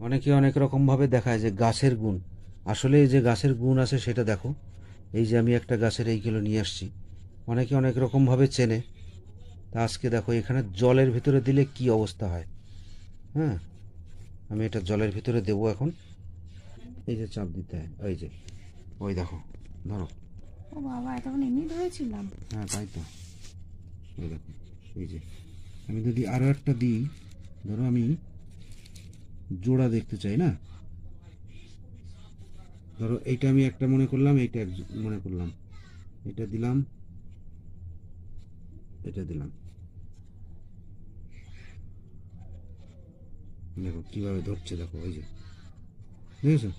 অনেকে অনেক রকমভাবে দেখায় যে গাছের গুণ। আসলে এই যে গাছের গুণ আছে সেটা দেখো। এই যে আমি একটা গাছের এইগুলো নিয়ে আসছি, অনেকে অনেক রকমভাবে চেনে। তা আজকে দেখো এখানে জলের ভিতরে দিলে কি অবস্থা হয়। হ্যাঁ, আমি এটা জলের ভিতরে দেবো এখন। এই যে চাপ দিতে হয়, ওই যে, ওই দেখো, ধরো। ও বাবা, এতক্ষণ এমনি ধরেছিলাম। হ্যাঁ তাই তো, ওই দেখো, এই যে আমি যদি আরও একটা দিই, ধরো আমি জোড়া দেখতে চাই না, ধরো এইটা আমি একটা মনে করলাম, এইটা মনে করলাম, এটা দিলাম, এটা দিলাম, দেখো কিভাবে ধরছে, দেখো ওই যে, দেখেছো?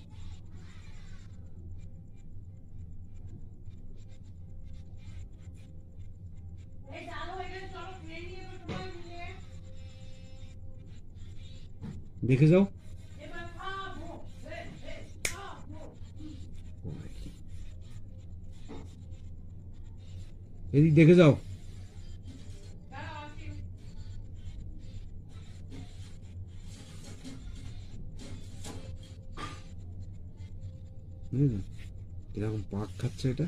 দেখে যাও, এদিক দেখে যাও। বুঝলেন কিরকম পাক খাচ্ছে এটা?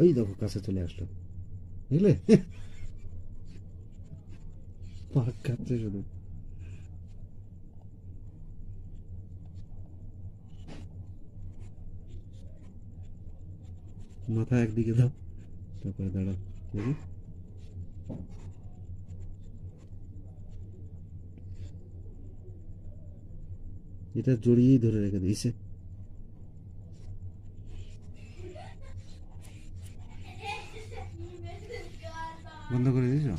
ওই দেখো কাছে চলে আসলো, বুঝলে? পাক খাচ্ছে শুধু। মাথা একদিকে দাও, তারপরে দাঁড়াও, দেখি। এটা জড়িয়েই ধরে রেখে দিয়েছে। বন্ধ করে দিয়েছো?